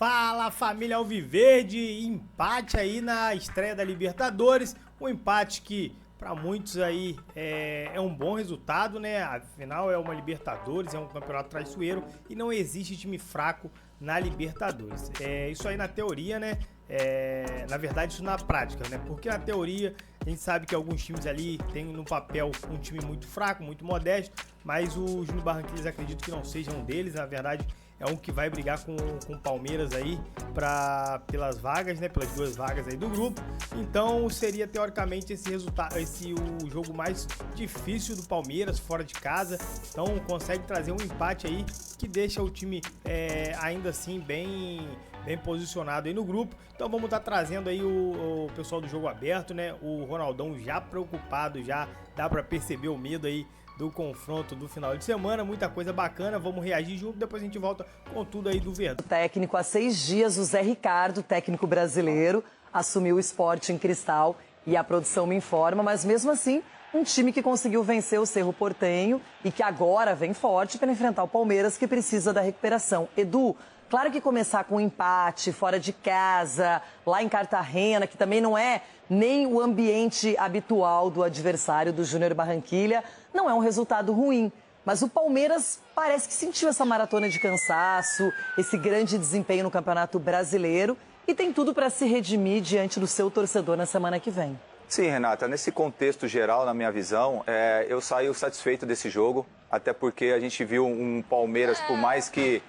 Fala, família Alviverde, empate aí na estreia da Libertadores, um empate que para muitos aí é um bom resultado, né? Afinal é uma Libertadores, é um campeonato traiçoeiro e não existe time fraco na Libertadores. Isso aí na teoria, né? Na verdade isso na prática, né? Porque na teoria a gente sabe que alguns times ali têm no papel um time muito fraco, muito modesto, mas o Júnior Barranquilla acredito que não seja um deles, na verdade é um que vai brigar com o Palmeiras aí pelas vagas, né? Pelas duas vagas aí do grupo. Então seria teoricamente esse resultado, o jogo mais difícil do Palmeiras fora de casa. Então consegue trazer um empate aí que deixa o time ainda assim bem posicionado aí no grupo. Então vamos estar trazendo aí o pessoal do Jogo Aberto, né? O Ronaldão já preocupado, já dá para perceber o medo aí do confronto do final de semana, muita coisa bacana, vamos reagir junto, depois a gente volta com tudo aí do Verdão. O técnico há 6 dias, o Zé Ricardo, técnico brasileiro, assumiu o Sporting Cristal e a produção me informa, mas mesmo assim, um time que conseguiu vencer o Cerro Porteño e que agora vem forte para enfrentar o Palmeiras, que precisa da recuperação. Edu, claro que começar com um empate fora de casa, lá em Cartagena, que também não é nem o ambiente habitual do adversário do Júnior Barranquilla, não é um resultado ruim. Mas o Palmeiras parece que sentiu essa maratona de cansaço, esse grande desempenho no Campeonato Brasileiro e tem tudo para se redimir diante do seu torcedor na semana que vem. Sim, Renata, nesse contexto geral, na minha visão, eu saio satisfeito desse jogo, até porque a gente viu um Palmeiras, por mais que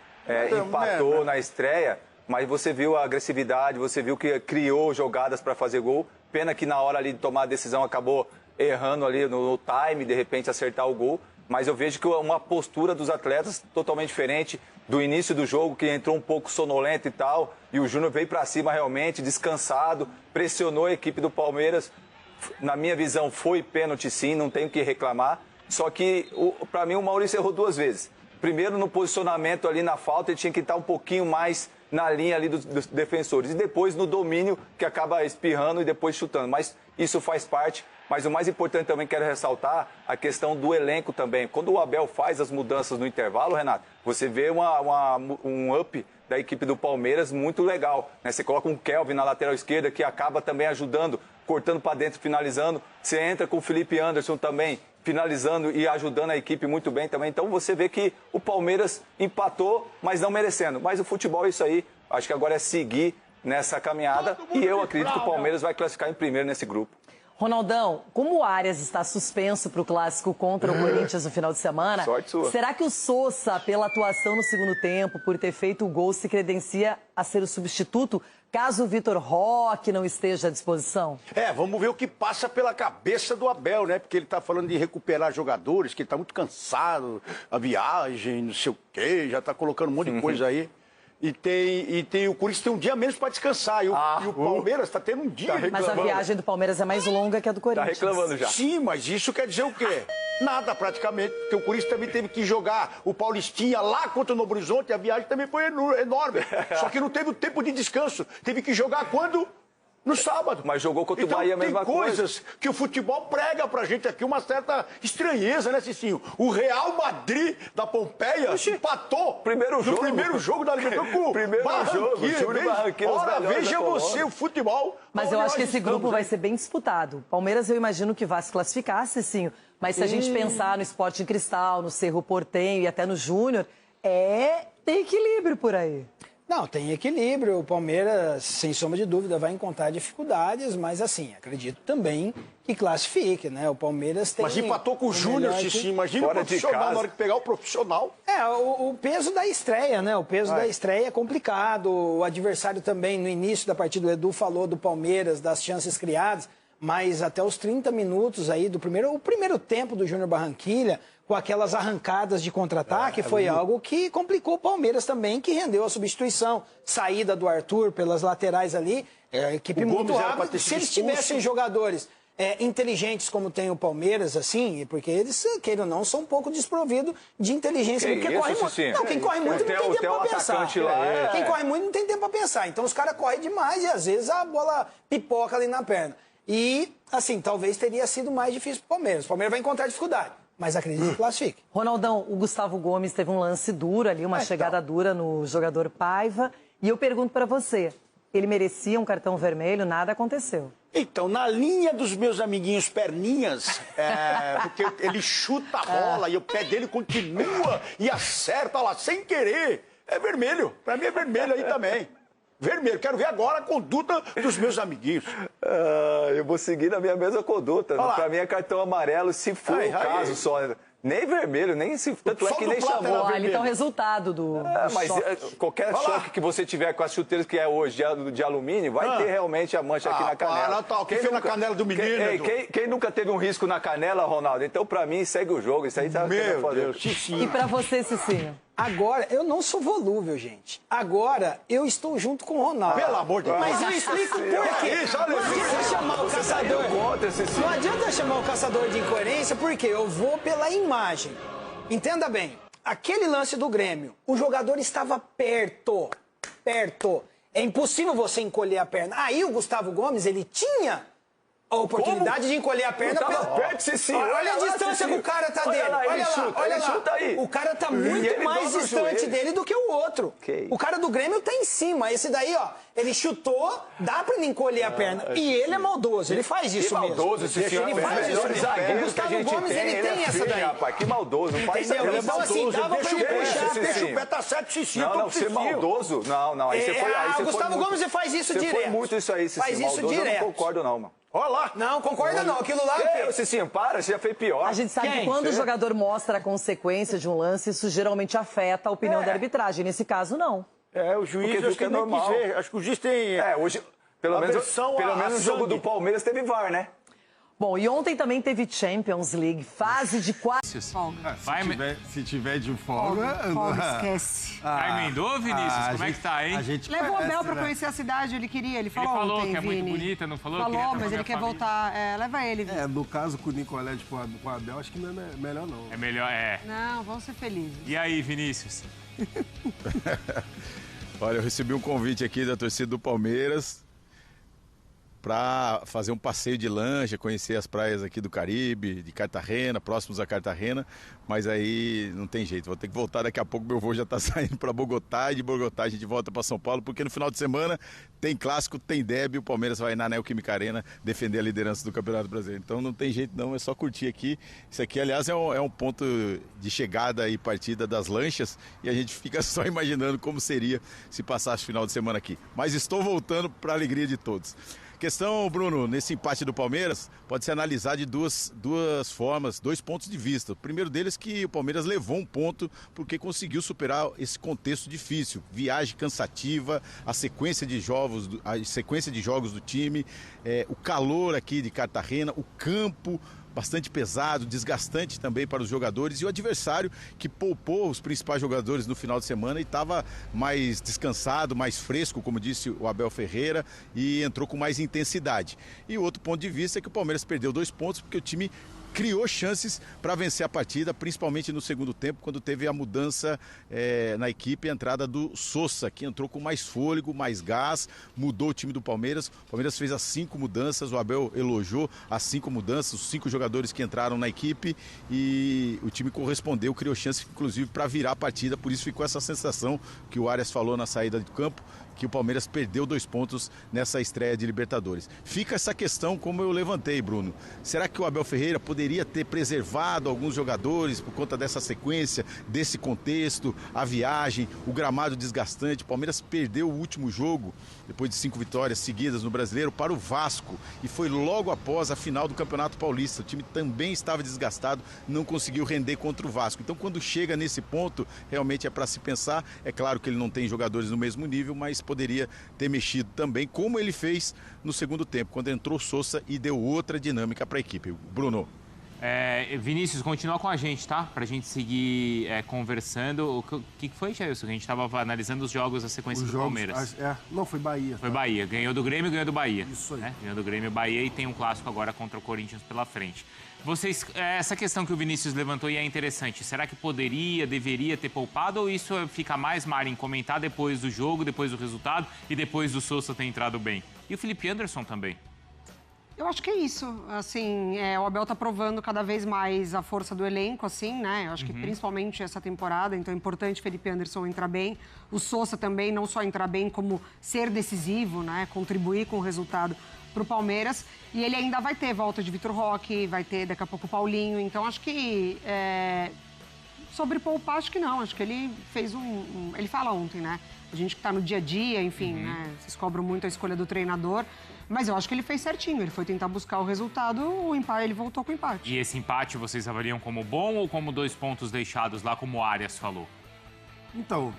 empatou na estreia, mas você viu a agressividade, você viu que criou jogadas para fazer gol. Pena que na hora ali de tomar a decisão acabou errando ali no time, de repente acertar o gol. Mas eu vejo que uma postura dos atletas totalmente diferente do início do jogo, que entrou um pouco sonolento e tal, e o Júnior veio para cima realmente, descansado, pressionou a equipe do Palmeiras. Na minha visão foi pênalti sim, não tenho o que reclamar. Só que para mim o Maurício errou 2 vezes. Primeiro no posicionamento ali na falta, ele tinha que estar um pouquinho mais na linha ali dos defensores. E depois no domínio, que acaba espirrando e depois chutando. Mas isso faz parte. Mas o mais importante também quero ressaltar a questão do elenco também. Quando o Abel faz as mudanças no intervalo, Renato, você vê um up da equipe do Palmeiras muito legal, né? Você coloca um Kelvin na lateral esquerda que acaba também ajudando, cortando para dentro, finalizando. Você entra com o Felipe Anderson também, finalizando e ajudando a equipe muito bem também. Então você vê que o Palmeiras empatou, mas não merecendo. Mas o futebol é isso aí. Acho que agora é seguir nessa caminhada e eu acredito que o Palmeiras vai classificar em primeiro nesse grupo. Ronaldão, como o Arias está suspenso para o clássico contra o Corinthians no final de semana, sorte sua. Será que o Sousa, pela atuação no segundo tempo, por ter feito o gol, se credencia a ser o substituto, caso o Vitor Roque não esteja à disposição? Vamos ver o que passa pela cabeça do Abel, né? Porque ele tá falando de recuperar jogadores, que ele tá muito cansado, a viagem, não sei o quê, já tá colocando um monte de coisa aí. E tem o Corinthians tem um dia menos para descansar. E o Palmeiras está tendo um dia. Mas a viagem do Palmeiras é mais longa que a do Corinthians. Tá reclamando já. Sim, mas isso quer dizer o quê? Nada praticamente, porque o Corinthians também teve que jogar o Paulistinha lá contra o Novo Horizonte, e a viagem também foi enorme. Só que não teve o tempo de descanso. Teve que jogar quando? No sábado. Mas jogou contra o Bahia a mesma coisa. Tem coisas que o futebol prega pra gente aqui, uma certa estranheza, né, Cicinho? O Real Madrid da Pompeia empatou no primeiro jogo da Libertadores com o Barranquilla. Ora, veja você o futebol. Mas eu acho que esse grupo vai ser bem disputado. Palmeiras eu imagino que vai se classificar, Cicinho. Mas se a gente pensar no Sporting Cristal, no Cerro Porteño e até no Júnior, tem equilíbrio por aí. Não, tem equilíbrio. O Palmeiras, sem sombra de dúvida, vai encontrar dificuldades, mas assim, acredito também que classifique, né? O Palmeiras tem... Mas empatou com o Júnior, imagina o profissional na hora que pegar o profissional. O peso da estreia, né? O peso da estreia é complicado. O adversário também, no início da partida, o Edu falou do Palmeiras, das chances criadas, mas até os 30 minutos aí do o primeiro tempo do Júnior Barranquilla, com aquelas arrancadas de contra-ataque, foi algo que complicou o Palmeiras também, que rendeu a substituição. Saída do Arthur pelas laterais ali, a equipe muito rápida. Se eles tivessem jogadores inteligentes como tem o Palmeiras, assim, porque eles, queiram ou não, são um pouco desprovidos de inteligência. Porque corre muito. Não, quem corre muito não tem tempo para pensar. Quem corre muito não tem tempo para pensar. Então os caras correm demais e às vezes a bola pipoca ali na perna. E, assim, talvez teria sido mais difícil para o Palmeiras. O Palmeiras vai encontrar dificuldade. mas acredito que classifique. Ronaldão, o Gustavo Gomes teve um lance duro ali, uma chegada dura no jogador Paiva. E eu pergunto pra você, ele merecia um cartão vermelho? Nada aconteceu. Então, na linha dos meus amiguinhos perninhas, porque ele chuta a bola e o pé dele continua e acerta lá sem querer, é vermelho. Pra mim é vermelho aí também. Vermelho. Quero ver agora a conduta dos meus amiguinhos. Eu vou seguir na minha mesma conduta. Pra mim é cartão amarelo, se for o caso só. Nem vermelho, nem se... Tanto é que nem chamou. Ali tá o resultado do mas choque. qualquer choque que você tiver com as chuteiras que é hoje de alumínio, vai ter realmente a mancha aqui na canela. Quem fez na canela do menino? Quem nunca teve um risco na canela, Ronaldo? Então, pra mim, segue o jogo. Isso aí tá... Meu Deus, Cicinho. E pra você, Cicinho? Agora, eu não sou volúvel, gente. Agora, eu estou junto com o Ronaldo. Pelo amor de Deus. Mas eu explico por quê. Não adianta chamar o caçador... Não adianta chamar o caçador de incoerência, porque eu vou pela imagem. Entenda bem. Aquele lance do Grêmio, o jogador estava perto. É impossível você encolher a perna. Aí o Gustavo Gomes, ele tinha a oportunidade de encolher a perna. Olha a distância que o cara tá dele. Olha lá. O cara tá muito mais distante dele do que o outro. O cara do Grêmio tá em cima. Esse daí, ó, ele chutou, dá pra ele encolher a perna. E ele é maldoso, ele faz isso mesmo. Maldoso, esse senhor. Ele faz isso mesmo. O Gustavo Gomes, ele tem essa daí. Rapaz, que maldoso. Não faz isso. Então, assim, dava pra ele puxar. Deixa o pé tá certo, Cicinho. Não, ser maldoso. Não. Aí você foi... O Gustavo Gomes, ele faz isso direto. Você foi muito isso aí, Cicinho. Faz isso direto. Eu não concordo, não, mano. Olha lá. Não, concorda não. Aquilo lá... Cicinho, para, você já fez pior. A gente sabe que quando o jogador mostra a consequência de um lance, isso geralmente afeta a opinião da arbitragem. Nesse caso, não. O juiz, acho que é normal. Acho que o juiz tem... Hoje, pelo menos no jogo do Palmeiras teve VAR, né? Bom, e ontem também teve Champions League, fase de Se tiver de folga... Folga, esquece. Aí emendou, Vinícius? Como é que tá, hein? Levou o Abel pra conhecer a cidade, ele queria. Ele falou ontem, que é muito Vini. bonita, não falou? Falou, mas ele quer voltar. Leva ele, Vini. No caso com o Nicolete com o Abel, acho que não é melhor, não. É melhor, Não, vamos ser felizes. E aí, Vinícius? Olha, eu recebi um convite aqui da torcida do Palmeiras para fazer um passeio de lancha, conhecer as praias aqui do Caribe, de Cartagena, próximos a Cartagena, mas aí não tem jeito, vou ter que voltar daqui a pouco, meu voo já está saindo para Bogotá, e de Bogotá a gente volta para São Paulo, porque no final de semana tem clássico, tem derby, o Palmeiras vai na Neoquímica Arena defender a liderança do Campeonato Brasileiro, então não tem jeito não, é só curtir aqui. Isso aqui, aliás, é um ponto de chegada e partida das lanchas, e a gente fica só imaginando como seria se passasse o final de semana aqui, mas estou voltando para a alegria de todos. Questão, Bruno, nesse empate do Palmeiras, pode ser analisado de duas formas, 2 pontos de vista. O primeiro deles é que o Palmeiras levou um ponto porque conseguiu superar esse contexto difícil. Viagem cansativa, a sequência de jogos do time, o calor aqui de Cartagena, o campo bastante pesado, desgastante também para os jogadores, e o adversário que poupou os principais jogadores no final de semana e estava mais descansado, mais fresco, como disse o Abel Ferreira, e entrou com mais intensidade. E o outro ponto de vista é que o Palmeiras perdeu 2 pontos porque o time criou chances para vencer a partida, principalmente no segundo tempo, quando teve a mudança na equipe, a entrada do Sousa, que entrou com mais fôlego, mais gás, mudou o time do Palmeiras. O Palmeiras fez as 5 mudanças, o Abel elogiou as 5 mudanças, os 5 jogadores que entraram na equipe, e o time correspondeu, criou chances, inclusive, para virar a partida. Por isso ficou essa sensação que o Arias falou na saída do campo, que o Palmeiras perdeu 2 pontos nessa estreia de Libertadores. Fica essa questão, como eu levantei, Bruno. Será que o Abel Ferreira poderia ter preservado alguns jogadores por conta dessa sequência, desse contexto, a viagem, o gramado desgastante? O Palmeiras perdeu o último jogo, depois de 5 vitórias seguidas no Brasileiro, para o Vasco, e foi logo após a final do Campeonato Paulista. O time também estava desgastado, não conseguiu render contra o Vasco. Então, quando chega nesse ponto, realmente é para se pensar. É claro que ele não tem jogadores no mesmo nível, mas poderia ter mexido também, como ele fez no segundo tempo, quando entrou Sousa e deu outra dinâmica para a equipe. Bruno. Vinícius, continua com a gente, tá? Pra gente seguir conversando. O que foi, Jailson? A gente tava analisando os jogos da sequência do Palmeiras. Não, foi Bahia. Foi Bahia. Ganhou do Grêmio e ganhou do Bahia. Isso aí. Né? Ganhou do Grêmio e Bahia, e tem um clássico agora contra o Corinthians pela frente. Essa questão que o Vinícius levantou e é interessante. Será que poderia, deveria ter poupado, ou isso fica mais, Mari, em comentar depois do jogo, depois do resultado e depois do Sousa ter entrado bem? E o Felipe Anderson também. Eu acho que é isso. Assim, o Abel tá provando cada vez mais a força do elenco, assim, né? Eu acho que principalmente essa temporada, então é importante o Felipe Anderson entrar bem. O Sousa também, não só entrar bem, como ser decisivo, né? Contribuir com o resultado pro Palmeiras. E ele ainda vai ter volta de Vitor Roque, vai ter daqui a pouco o Paulinho. Então acho que sobre poupar, acho que não. Acho que ele fez ele fala ontem, né? A gente que tá no dia a dia, enfim, né? Vocês cobram muito a escolha do treinador. Mas eu acho que ele fez certinho. Ele foi tentar buscar o resultado, o empate, ele voltou com o empate. E esse empate vocês avaliam como bom ou como 2 pontos deixados lá, como o Arias falou? Então,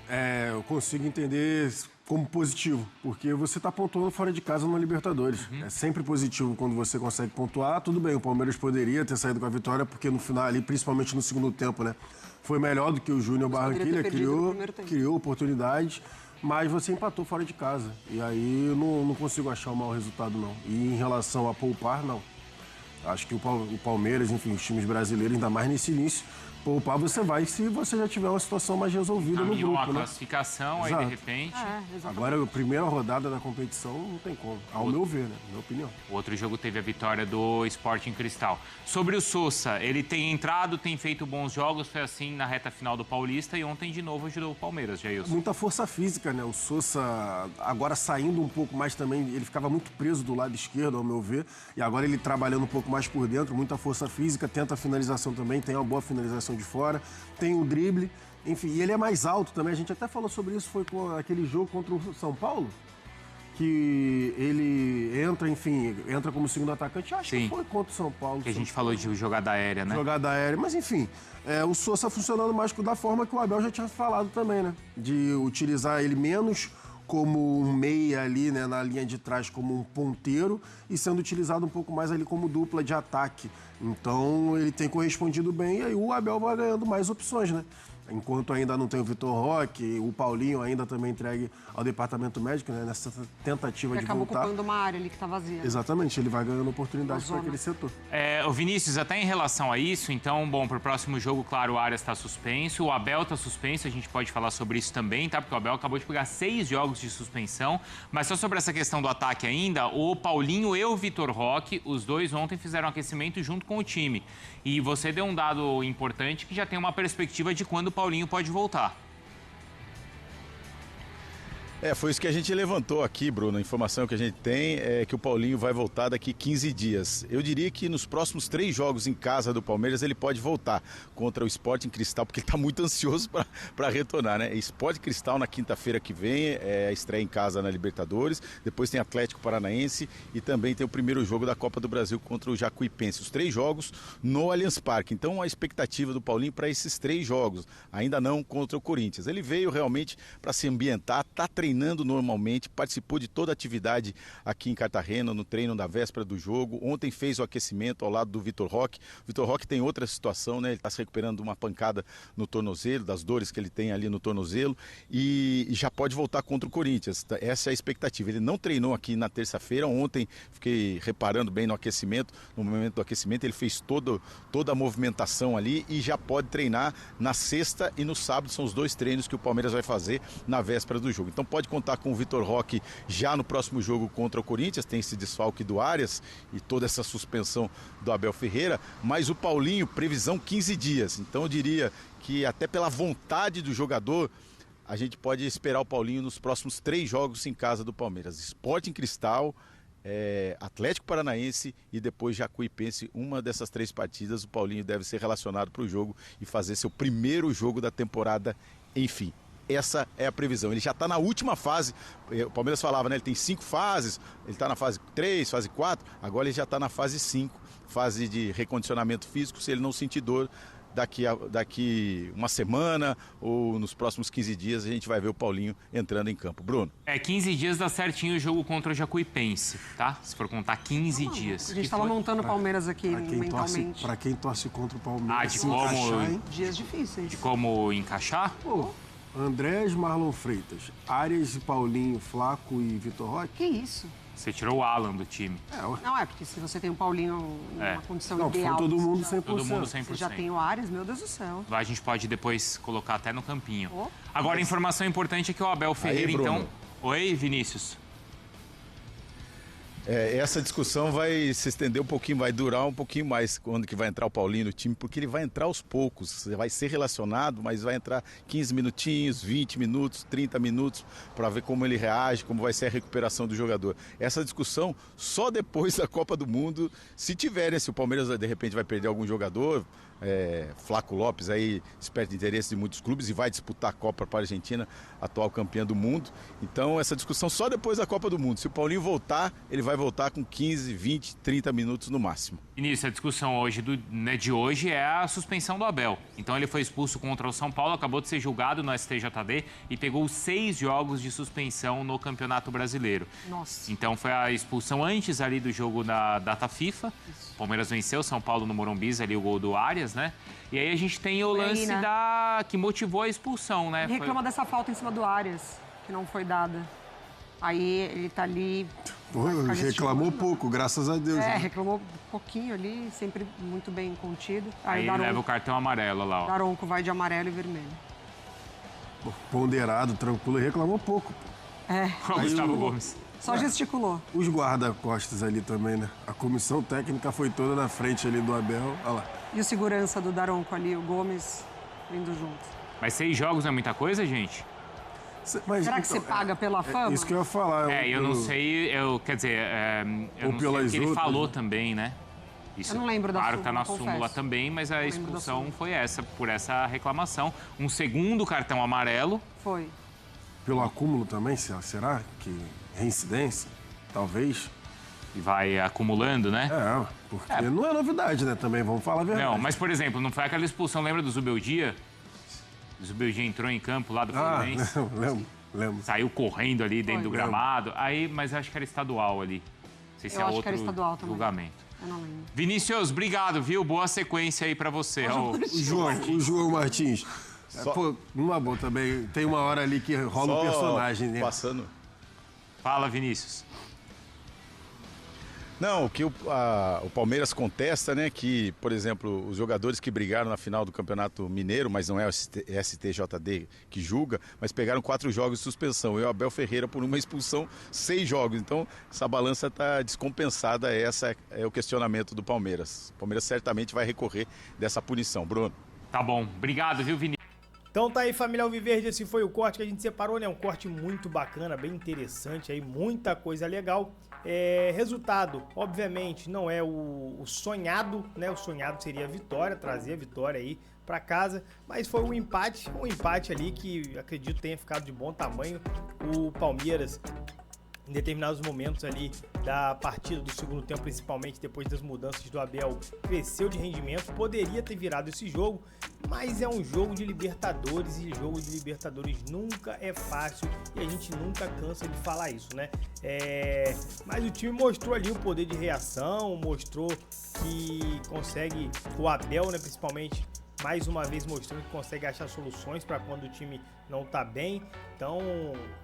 eu consigo entender como positivo, porque você está pontuando fora de casa numa Libertadores. É sempre positivo quando você consegue pontuar. Tudo bem, o Palmeiras poderia ter saído com a vitória, porque no final ali, principalmente no segundo tempo, né, foi melhor do que o Júnior Barranquilla, criou oportunidades. Mas você empatou fora de casa. E aí eu não consigo achar um mau resultado, não. E em relação a poupar, não. Acho que o Palmeiras, enfim, os times brasileiros, ainda mais nesse início, poupar você vai se você já tiver uma situação mais resolvida no grupo, uma né? classificação, aí de repente... Agora, a primeira rodada da competição, não tem como. Ao meu ver, né? Minha opinião. O outro jogo teve a vitória do Sporting Cristal. Sobre o Sousa, ele tem entrado, tem feito bons jogos, foi assim na reta final do Paulista e ontem de novo ajudou o Palmeiras, Jailson. Muita força física, né? O Sousa, agora saindo um pouco mais também, ele ficava muito preso do lado esquerdo, ao meu ver, e agora ele trabalhando um pouco mais por dentro, muita força física, tenta a finalização também, tem uma boa finalização de fora, tem o drible, enfim, e ele é mais alto também, a gente até falou sobre isso, foi com aquele jogo contra o São Paulo, que ele entra como segundo atacante, acho que foi contra o São Paulo. Que a gente falou de jogada aérea, né? Jogada aérea, mas enfim, o Sousa funcionando mais da forma que o Abel já tinha falado também, né? De utilizar ele menos como um meia ali, né, na linha de trás, como um ponteiro, e sendo utilizado um pouco mais ali como dupla de ataque. Então, ele tem correspondido bem, e aí o Abel vai ganhando mais opções, né? Enquanto ainda não tem o Vitor Roque, o Paulinho ainda também entregue ao departamento médico, né, nessa tentativa de voltar. Acabou ocupando uma área ali que está vazia. Exatamente, ele vai ganhando oportunidades para aquele setor. O Vinícius, até em relação a isso, então, bom, para o próximo jogo, claro, o Arias está suspenso, o Abel está suspenso, a gente pode falar sobre isso também, tá? Porque o Abel acabou de pegar 6 jogos de suspensão, mas só sobre essa questão do ataque ainda, o Paulinho e o Vitor Roque, os dois ontem fizeram aquecimento junto com o time. E você deu um dado importante que já tem uma perspectiva de quando o Paulinho pode voltar. Foi isso que a gente levantou aqui, Bruno. A informação que a gente tem é que o Paulinho vai voltar daqui 15 dias. Eu diria que nos próximos 3 jogos em casa do Palmeiras ele pode voltar contra o Sporting Cristal, porque ele está muito ansioso para retornar, né? Sporting Cristal na quinta-feira que vem, a estreia em casa na Libertadores. Depois tem Atlético Paranaense e também tem o primeiro jogo da Copa do Brasil contra o Jacuipense. Os 3 jogos no Allianz Parque. Então a expectativa do Paulinho para esses 3 jogos, ainda não contra o Corinthians. Ele veio realmente para se ambientar, está treinando normalmente, participou de toda a atividade aqui em Cartagena, no treino da véspera do jogo. Ontem fez o aquecimento ao lado do Vitor Roque. O Vitor Roque tem outra situação, né? Ele está se recuperando de uma pancada no tornozelo, das dores que ele tem ali no tornozelo, e já pode voltar contra o Corinthians. Essa é a expectativa. Ele não treinou aqui na terça-feira. Ontem fiquei reparando bem no aquecimento. No momento do aquecimento ele fez toda a movimentação ali e já pode treinar na sexta e no sábado. São os 2 treinos que o Palmeiras vai fazer na véspera do jogo. Então pode contar com o Vitor Roque já no próximo jogo contra o Corinthians, tem esse desfalque do Arias e toda essa suspensão do Abel Ferreira, mas o Paulinho, previsão 15 dias. Então eu diria que até pela vontade do jogador, a gente pode esperar o Paulinho nos próximos 3 jogos em casa do Palmeiras. Sporting Cristal, Atlético Paranaense e depois Jacuipense. Uma dessas 3 partidas o Paulinho deve ser relacionado para o jogo e fazer seu primeiro jogo da temporada, enfim. Essa é a previsão. Ele já está na última fase. O Palmeiras falava, né? Ele tem 5 fases. Ele está na fase 3, fase 4. Agora ele já está na fase 5, fase de recondicionamento físico. Se ele não sentir dor, daqui uma semana ou nos próximos 15 dias a gente vai ver o Paulinho entrando em campo. Bruno? 15 dias dá certinho o jogo contra o Jacuipense, tá? Se for contar 15 dias. A gente estava montando o Palmeiras aqui mentalmente. Para quem torce contra o Palmeiras, de como... Dias difíceis. De como encaixar? Andrés, Marlon Freitas, Arias e Paulinho, Flaco e Vitor Roque. Que isso? Você tirou o Alan do time. Não, porque se você tem o Paulinho numa condição não, ideal... todo mundo 100%. Todo mundo 100%. Você já tem o Arias, meu Deus do céu. A gente pode depois colocar até no campinho. Agora, a informação importante é que o Abel Ferreira, então... Oi, Vinícius. Essa discussão vai se estender um pouquinho, vai durar um pouquinho mais quando que vai entrar o Paulinho no time, porque ele vai entrar aos poucos, vai ser relacionado, mas vai entrar 15 minutinhos, 20 minutos, 30 minutos, para ver como ele reage, como vai ser a recuperação do jogador. Essa discussão só depois da Copa do Mundo, se tiver, né? Se o Palmeiras de repente vai perder algum jogador, Flaco Lopes aí desperta interesse de muitos clubes e vai disputar a Copa para a Argentina, atual campeã do mundo. Então essa discussão só depois da Copa do Mundo. Se o Paulinho voltar, ele vai voltar com 15, 20, 30 minutos no máximo. Início, a discussão de hoje é a suspensão do Abel. Então ele foi expulso contra o São Paulo, acabou de ser julgado no STJD e pegou 6 jogos de suspensão no Campeonato Brasileiro. Nossa. Então foi a expulsão antes ali do jogo da data FIFA. O Palmeiras venceu São Paulo no Morumbi, ali o gol do Arias, né? E aí a gente tem o lance que motivou a expulsão, né? Ele reclama dessa falta em cima do Arias, que não foi dada. Aí ele tá ali... Reclamou pouco, graças a Deus. Né? Reclamou um pouquinho ali, sempre muito bem contido. Aí ele leva o cartão amarelo lá, ó. Daronco vai de amarelo e vermelho. Ponderado, tranquilo, reclamou pouco. O Gustavo Gomes. Só gesticulou. Os guarda-costas ali também, né? A comissão técnica foi toda na frente ali do Abel. Olha lá. E o segurança do Daronco ali, o Gomes, indo junto. Mas 6 jogos não é muita coisa, gente? Mas, será que você paga pela fama? Isso que eu ia falar. Eu não sei, quer dizer, eu não sei o que ele falou também, né? Isso, eu não lembro da claro súmula, que tá na súmula também, mas a expulsão foi essa, por essa reclamação. Um segundo cartão amarelo. Foi. Pelo acúmulo também, será que reincidência? Talvez. E vai acumulando, né? Porque não é novidade, né? Também, vamos falar a verdade. Não, mas, por exemplo, não foi aquela expulsão, lembra do Zubeldia? O Zubeldia entrou em campo lá do Fluminense. Lembro. Saiu correndo ali dentro do gramado. Aí, mas acho que era estadual ali. Não sei se é outro julgamento. Eu não lembro. Vinícius, obrigado, viu? Boa sequência aí pra você. O João Martins. Numa boa também, tem uma hora ali que rola um personagem, né? Passando. Fala, Vinícius. Não, o que o Palmeiras contesta, né, que, por exemplo, os jogadores que brigaram na final do Campeonato Mineiro, mas não é o STJD que julga, mas pegaram 4 jogos de suspensão. E o Abel Ferreira, por uma expulsão, 6 jogos. Então, essa balança está descompensada. Esse é o questionamento do Palmeiras. O Palmeiras certamente vai recorrer dessa punição. Bruno. Tá bom. Obrigado, viu, Vinícius? Então tá aí, família Alviverde, esse foi o corte que a gente separou, né? Um corte muito bacana, bem interessante aí, muita coisa legal. Resultado, obviamente, não é o sonhado, né? O sonhado seria a vitória, trazer a vitória aí para casa, mas foi um empate ali que acredito tenha ficado de bom tamanho. O Palmeiras, em determinados momentos ali da partida do segundo tempo, principalmente depois das mudanças do Abel, cresceu de rendimento, poderia ter virado esse jogo, mas é um jogo de Libertadores e jogo de Libertadores nunca é fácil e a gente nunca cansa de falar isso, né? Mas o time mostrou ali o poder de reação, mostrou que consegue, o Abel, né, principalmente, mais uma vez mostrando que consegue achar soluções para quando o time não tá bem. Então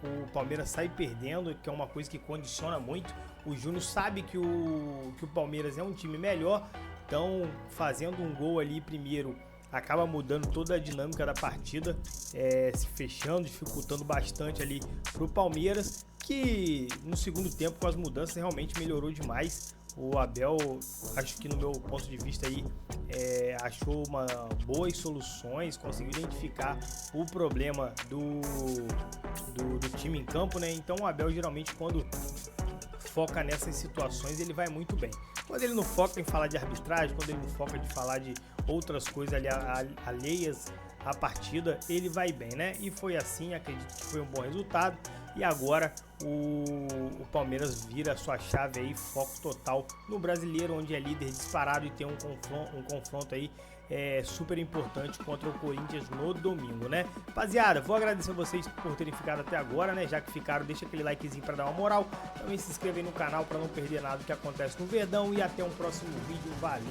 o Palmeiras sai perdendo, que é uma coisa que condiciona muito. O Júnior sabe que o Palmeiras é um time melhor, então fazendo um gol ali primeiro acaba mudando toda a dinâmica da partida, se fechando, dificultando bastante ali pro Palmeiras, que no segundo tempo com as mudanças realmente melhorou demais. O Abel, acho que no meu ponto de vista aí, achou boas soluções, conseguiu identificar o problema do time em campo, né? Então o Abel geralmente quando foca nessas situações ele vai muito bem. Quando ele não foca em falar de arbitragem, quando ele não foca de falar de outras coisas ali alheias à partida, ele vai bem, né? E foi assim, acredito que foi um bom resultado. E agora o Palmeiras vira a sua chave aí, foco total no Brasileiro, onde é líder disparado e tem um confronto aí super importante contra o Corinthians no domingo, né? Rapaziada, vou agradecer a vocês por terem ficado até agora, né? Já que ficaram, deixa aquele likezinho para dar uma moral. Também se inscreva aí no canal para não perder nada do que acontece no Verdão e até um próximo vídeo. Valeu!